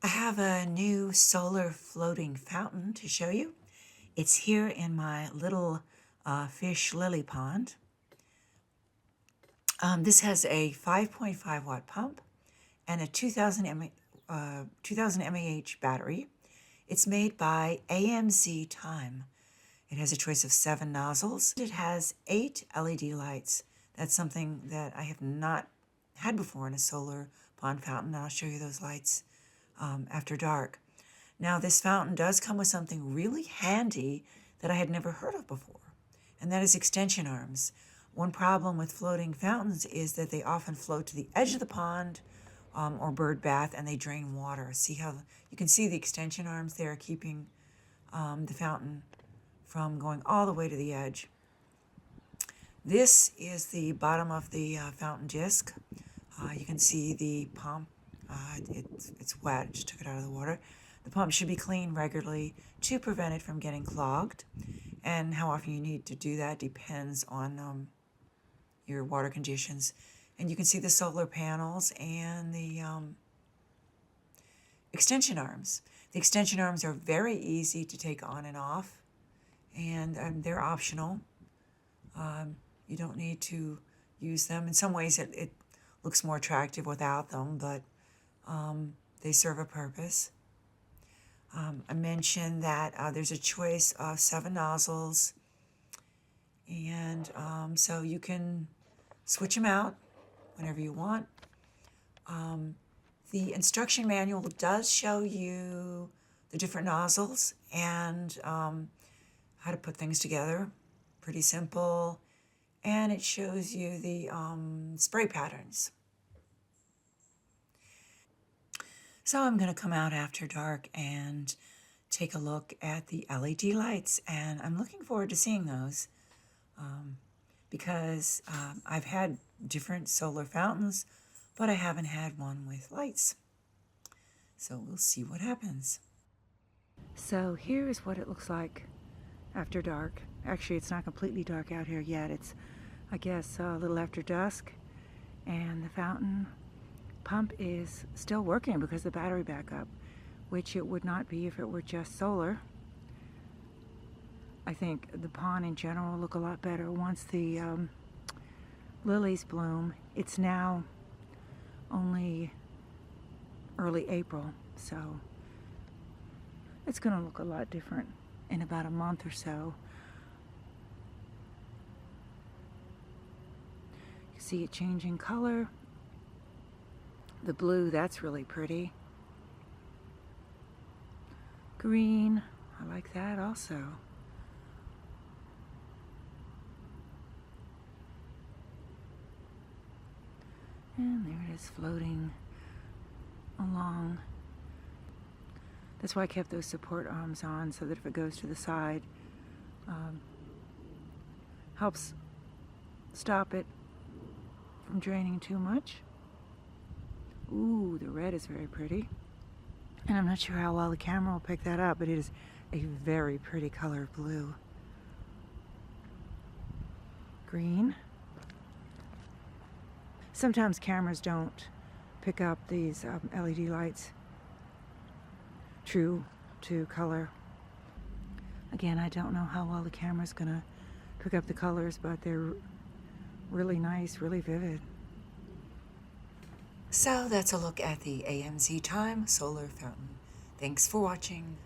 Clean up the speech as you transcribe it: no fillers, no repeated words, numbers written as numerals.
I have a new solar floating fountain to show you. It's here in my little fish lily pond. This has a 5.5 watt pump and a 2000 mAh battery. It's made by AMZtime. It has a choice of 7 nozzles. It has 8 LED lights. That's something that I have not had before in a solar pond fountain. I'll show you those lights after dark. Now, this fountain does come with something really handy that I had never heard of before, and that is extension arms. One problem with floating fountains is that they often float to the edge of the pond or bird bath, and they drain water. See how you can see the extension arms there keeping the fountain from going all the way to the edge. This is the bottom of the fountain disc. You can see the pump. It's wet. I just took it out of the water. The pump should be cleaned regularly to prevent it from getting clogged. And how often you need to do that depends on your water conditions. And you can see the solar panels and the extension arms. The extension arms are very easy to take on and off, and they're optional. You don't need to use them. In some ways, it looks more attractive without them, but they serve a purpose. I mentioned that there's a choice of 7 nozzles, and so you can switch them out whenever you want. The instruction manual does show you the different nozzles and how to put things together. Pretty simple. And it shows you the spray patterns. So I'm going to come out after dark and take a look at the LED lights, and I'm looking forward to seeing those because I've had different solar fountains, but I haven't had one with lights. So we'll see what happens. So here is what it looks like after dark. Actually, it's not completely dark out here yet. It's, I guess, a little after dusk, and the fountain pump is still working because of the battery backup, which it would not be if it were just solar. I think the pond in general will look a lot better once the lilies bloom. It's now only early April, so it's going to look a lot different in about a month or so. You see it changing color. The blue, that's really pretty. Green, I like that also. And there it is floating along. That's why I kept those support arms on, so that if it goes to the side, helps stop it from draining too much. Ooh, the red is very pretty. And I'm not sure how well the camera will pick that up, but it is a very pretty color of blue. Green. Sometimes cameras don't pick up these LED lights true to color. Again, I don't know how well the camera's gonna pick up the colors, but they're really nice, really vivid. So that's a look at the AMZtime solar fountain. Thanks for watching.